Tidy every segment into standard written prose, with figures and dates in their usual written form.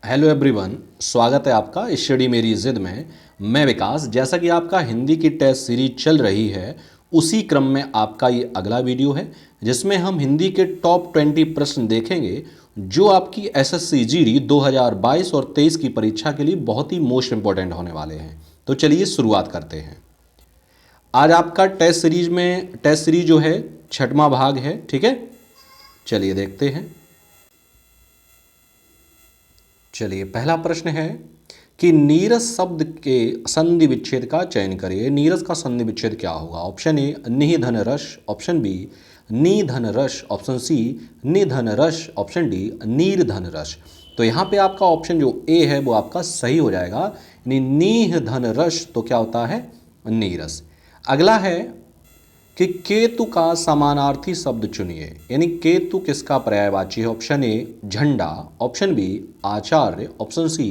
Hello everyone, स्वागत है आपका स्टडी मेरी जिद में। मैं विकास। जैसा कि आपका हिंदी की टेस्ट सीरीज चल रही है, उसी क्रम में आपका ये अगला वीडियो है जिसमें हम हिंदी के टॉप 20 प्रश्न देखेंगे जो आपकी एसएससी जीडी 2022 और 23 की परीक्षा के लिए बहुत ही मोस्ट इंपॉर्टेंट होने वाले हैं। तो चलिए शुरुआत करते हैं। आज आपका टेस्ट सीरीज जो है 6वां भाग है। ठीक है, चलिए देखते हैं। चलिए, पहला प्रश्न है कि नीरस शब्द के संधि विच्छेद का चयन करिए। नीरस का संधि विच्छेद क्या होगा? ऑप्शन ए निधन रस, ऑप्शन बी निधन रस, ऑप्शन सी निधन रस, ऑप्शन डी नीरधन रस। तो यहाँ पे आपका ऑप्शन जो ए है वो आपका सही हो जाएगा, यानी निधन रस तो क्या होता है? नीरस। अगला है कि केतु का समानार्थी शब्द चुनिए, यानी केतु किसका पर्यायवाची है? ऑप्शन ए झंडा, ऑप्शन बी आचार्य, ऑप्शन सी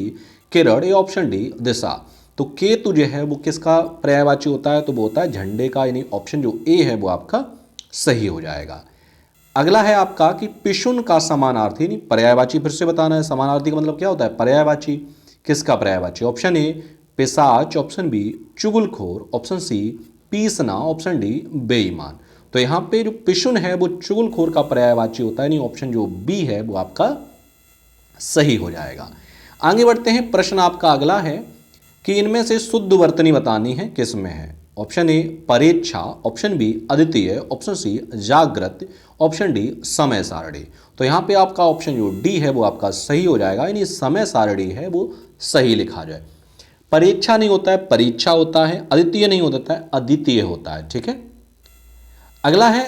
किरण या ऑप्शन डी दिशा। तो केतु जो है वो किसका पर्यायवाची होता है? तो वो होता है झंडे का, यानी ऑप्शन जो ए है वो आपका सही हो जाएगा। अगला है आपका कि पिशुन का समानार्थी, यानी पर्यायवाची फिर से बताना है। समानार्थी का मतलब क्या होता है? पर्यायवाची। किसका पर्यायवाची? ऑप्शन ए पिशाच, ऑप्शन बी चुगलखोर, ऑप्शन सी पीसना, ऑप्शन डी बेईमान। तो यहाँ पे जो पिशुन है वो चुगलखोर का पर्यायवाची होता है, यानी ऑप्शन जो बी है वो आपका सही हो जाएगा। आगे बढ़ते हैं। प्रश्न आपका अगला है कि इनमें से शुद्ध वर्तनी बतानी है, किस में है? ऑप्शन ए परेच्छा, ऑप्शन बी अद्वितीय, ऑप्शन सी जागृत, ऑप्शन डी समय सारणी। तो यहाँ पे आपका ऑप्शन जो डी है वो आपका सही हो जाएगा, यानी समय सारणी है वो सही लिखा जाए। परीक्षा नहीं होता है, परीक्षा होता है। अद्वितीय नहीं होता है, अद्वितीय होता है। ठीक है। अगला है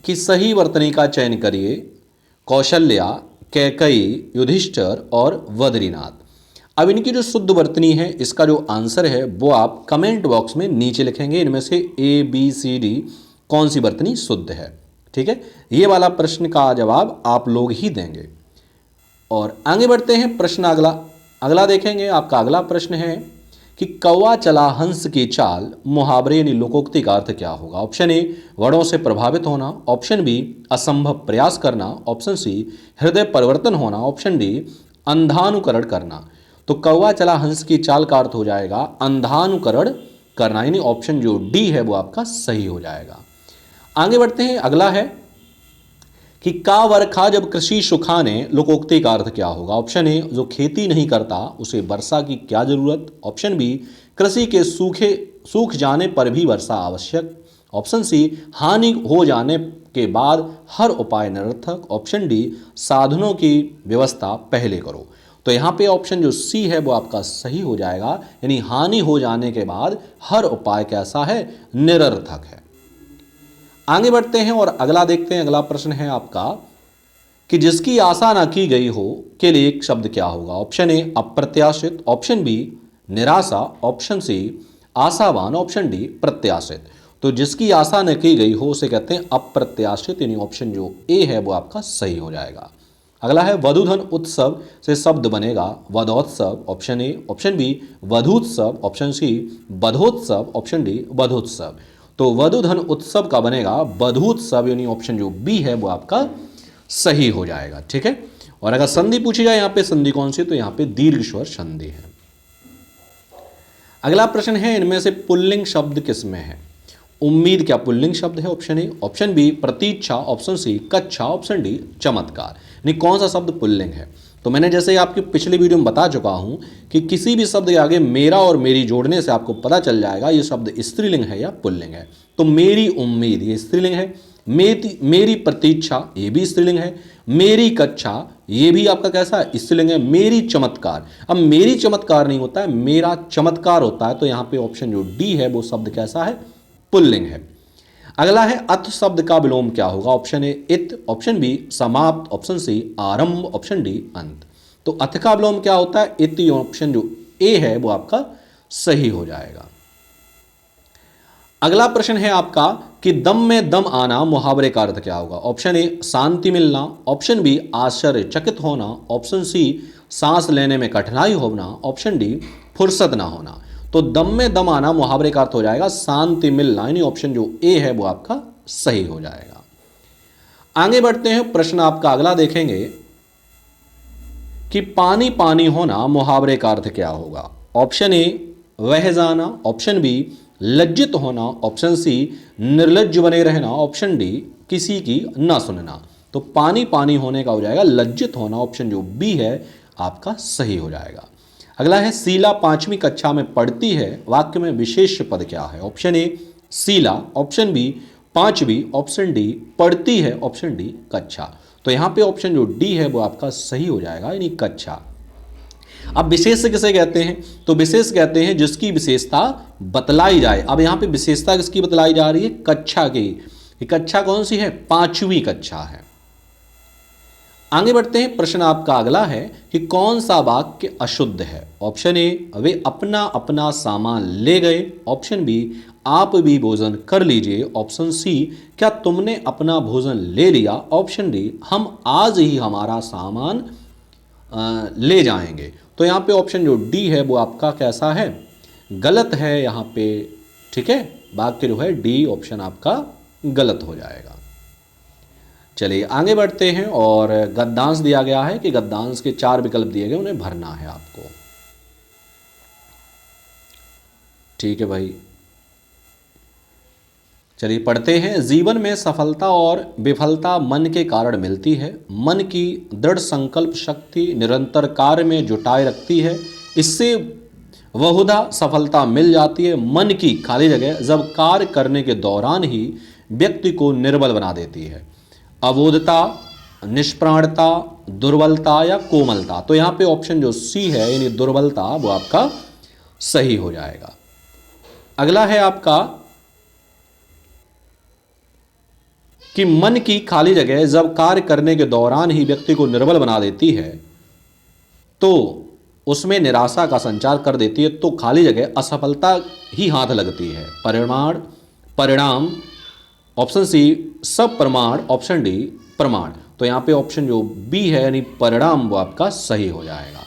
कि सही वर्तनी का चयन करिए। कौशल्या, कैकई, युधिष्ठिर और बद्रीनाथ। अब इनकी जो शुद्ध वर्तनी है, इसका जो आंसर है वो आप कमेंट बॉक्स में नीचे लिखेंगे। इनमें से ए बी सी डी कौन सी वर्तनी शुद्ध है। ठीक है, ये वाला प्रश्न का जवाब आप लोग ही देंगे। और आगे बढ़ते हैं। प्रश्न अगला देखेंगे। आपका अगला प्रश्न है कि कौवा चला हंस की चाल मुहावरे यानी लोकोक्ति का अर्थ क्या होगा? ऑप्शन ए वर्णों से प्रभावित होना, ऑप्शन बी असंभव प्रयास करना, ऑप्शन सी हृदय परिवर्तन होना, ऑप्शन डी अंधानुकरण करना। तो कौवा चला हंस की चाल का अर्थ हो जाएगा अंधानुकरण करना, यानी ऑप्शन जो डी है वो आपका सही हो जाएगा। आगे बढ़ते हैं। अगला है कि का वर्षा जब कृषि सुखाने लोकोक्ति का अर्थ क्या होगा? ऑप्शन ए जो खेती नहीं करता उसे वर्षा की क्या जरूरत, ऑप्शन बी कृषि के सूख जाने पर भी वर्षा आवश्यक, ऑप्शन सी हानि हो जाने के बाद हर उपाय निरर्थक, ऑप्शन डी साधनों की व्यवस्था पहले करो। तो यहाँ पे ऑप्शन जो सी है वो आपका सही हो जाएगा, यानी हानि हो जाने के बाद हर उपाय कैसा है? निरर्थक है। आगे बढ़ते हैं और अगला देखते हैं। अगला प्रश्न है आपका कि जिसकी आशा ना की गई हो के लिए एक शब्द क्या होगा? ऑप्शन ए अप्रत्याशित, ऑप्शन बी निराशा, ऑप्शन सी आशावान, ऑप्शन डी प्रत्याशित। तो जिसकी आशा न की गई हो उसे कहते हैं अप्रत्याशित, यानी ऑप्शन जो ए है वो आपका सही हो जाएगा। अगला है वधुधन उत्सव से शब्द बनेगा वधोत्सव, ऑप्शन ए, ऑप्शन बी वधुत्सव, ऑप्शन सी वधोत्सव, ऑप्शन डी वधोत्सव। तो वधुधन उत्सव का बनेगा वधूत्सव, यानी ऑप्शन जो बी है वो आपका सही हो जाएगा। ठीक है। और अगर संधि पूछी जाए यहाँ पे संधि कौन सी, तो यहाँ पे दीर्घ स्वर संधि है। अगला प्रश्न है इनमें से पुल्लिंग शब्द किस में है? उम्मीद क्या पुल्लिंग शब्द है? ऑप्शन ए, ऑप्शन बी प्रतीक्षा, ऑप्शन सी कक्षा, ऑप्शन डी चमत्कार। यानी कौन सा शब्द पुल्लिंग है? तो मैंने जैसे आपकी पिछली वीडियो में बता चुका हूं कि किसी भी शब्द के आगे मेरा और मेरी जोड़ने से आपको पता चल जाएगा ये शब्द स्त्रीलिंग है या पुल्लिंग है। तो मेरी उम्मीद ये स्त्रीलिंग है, मेरी प्रतीक्षा ये भी स्त्रीलिंग है, मेरी कक्षा ये भी आपका कैसा है? स्त्रीलिंग है। मेरी चमत्कार, अब मेरी चमत्कार नहीं होता है, मेरा चमत्कार होता है। तो यहाँ पे ऑप्शन जो डी है वो शब्द कैसा है? पुल्लिंग है। अगला है अथ शब्द का विलोम क्या होगा? ऑप्शन ए इत, ऑप्शन बी समाप्त, ऑप्शन सी आरंभ, ऑप्शन डी अंत। तो अथ का विलोम क्या होता है? इति, ऑप्शन जो ए है वो आपका सही हो जाएगा। अगला प्रश्न है आपका कि दम में दम आना मुहावरे का अर्थ क्या होगा? ऑप्शन ए शांति मिलना, ऑप्शन बी आश्चर्यचकित होना, ऑप्शन सी सांस लेने में कठिनाई होना, ऑप्शन डी फुर्सत ना होना। तो दम में दम आना मुहावरे का अर्थ हो जाएगा शांति मिलना, यानी ऑप्शन जो ए है वो आपका सही हो जाएगा। आगे बढ़ते हैं। प्रश्न आपका अगला देखेंगे कि पानी पानी होना मुहावरे का अर्थ क्या होगा। ऑप्शन ए वह जाना, ऑप्शन बी लज्जित होना, ऑप्शन सी निर्लज्ज बने रहना, ऑप्शन डी किसी की ना सुनना। तो पानी पानी होने का हो जाएगा लज्जित होना, ऑप्शन जो बी है आपका सही हो जाएगा। अगला है शीला 5वीं कक्षा में पढ़ती है, वाक्य में विशेष पद क्या है। ऑप्शन ए शीला, ऑप्शन बी 5वीं, ऑप्शन डी पढ़ती है, ऑप्शन डी कक्षा। तो यहां पे ऑप्शन जो डी है वो आपका सही हो जाएगा, यानी कक्षा। अब विशेष किसे कहते हैं, तो विशेष कहते हैं जिसकी विशेषता बतलाई जाए। अब यहां पे विशेषता किसकी बतलाई जा रही है, कक्षा की। कक्षा कौन सी है, 5वीं कक्षा है। आगे बढ़ते हैं, प्रश्न आपका अगला है कि कौन सा वाक्य अशुद्ध है। ऑप्शन ए वे अपना अपना सामान ले गए, ऑप्शन बी आप भी भोजन कर लीजिए, ऑप्शन सी क्या तुमने अपना भोजन ले लिया, ऑप्शन डी हम आज ही हमारा सामान ले जाएंगे। तो यहाँ पे ऑप्शन जो डी है वो आपका कैसा है, गलत है यहाँ पे। ठीक है, वाक्य जो है डी ऑप्शन आपका गलत हो जाएगा। चलिए आगे बढ़ते हैं, और गद्यांश दिया गया है कि गद्यांश के 4 विकल्प दिए गए, उन्हें भरना है आपको। ठीक है भाई, चलिए पढ़ते हैं। जीवन में सफलता और विफलता मन के कारण मिलती है। मन की दृढ़ संकल्प शक्ति निरंतर कार्य में जुटाए रखती है, इससे बहुधा सफलता मिल जाती है। मन की खाली जगह जब कार्य करने के दौरान ही व्यक्ति को निर्बल बना देती है। अबोधता, निष्प्राणता, दुर्बलता या कोमलता। तो यहाँ पे ऑप्शन जो सी है यानी दुर्बलता वो आपका सही हो जाएगा। अगला है आपका कि मन की खाली जगह जब कार्य करने के दौरान ही व्यक्ति को निर्बल बना देती है तो उसमें निराशा का संचार कर देती है, तो खाली जगह असफलता ही हाथ लगती है। परिणाम ऑप्शन सी सब प्रमाण, ऑप्शन डी प्रमाण। तो यहाँ पे ऑप्शन जो बी है यानी परिणाम वो आपका सही हो जाएगा।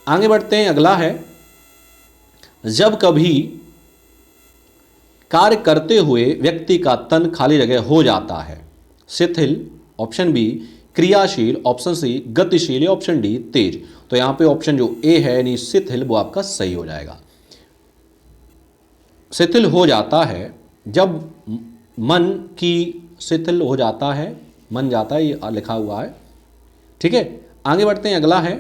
आगे बढ़ते हैं, अगला है जब कभी कार्य करते हुए व्यक्ति का तन खाली जगह हो जाता है। शिथिल, ऑप्शन बी क्रियाशील, ऑप्शन सी गतिशील, ऑप्शन डी तेज। तो यहाँ पे ऑप्शन जो ए है यानी शिथिल वो आपका सही हो जाएगा। शिथिल हो जाता है जब मन की शिथिल हो जाता है, मन जाता है, ये लिखा हुआ है। ठीक है, आगे बढ़ते हैं, अगला है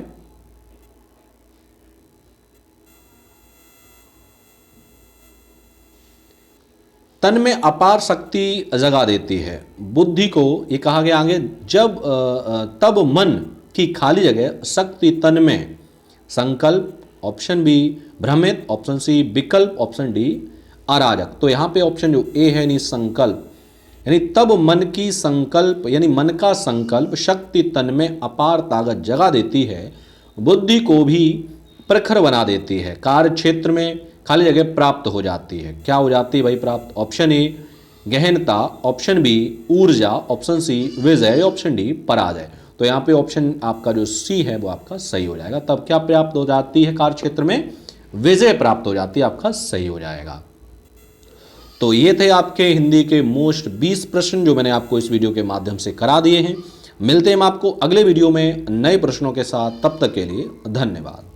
तन में अपार शक्ति जगा देती है बुद्धि को। ये कहा गया आगे जब तब मन की खाली जगह शक्ति तन में संकल्प, ऑप्शन बी भ्रमित, ऑप्शन सी विकल्प, ऑप्शन डी अराजक। तो यहाँ पे ऑप्शन जो ए है यानी संकल्प, यानी तब मन की संकल्प यानी मन का संकल्प शक्ति तन में अपार ताकत जगा देती है, बुद्धि को भी प्रखर बना देती है, कार्य क्षेत्र में खाली जगह प्राप्त हो जाती है। क्या हो जाती है भाई प्राप्त, ऑप्शन ए गहनता, ऑप्शन बी ऊर्जा, ऑप्शन सी विजय, ऑप्शन डी पराजय। तो यहाँ पे ऑप्शन आपका जो सी है वो आपका सही हो जाएगा। तब क्या प्राप्त हो जाती है, कार्य क्षेत्र में विजय प्राप्त हो जाती है, आपका सही हो जाएगा। तो ये थे आपके हिंदी के मोस्ट 20 प्रश्न जो मैंने आपको इस वीडियो के माध्यम से करा दिए हैं। मिलते हैं हम आपको अगले वीडियो में नए प्रश्नों के साथ, तब तक के लिए धन्यवाद।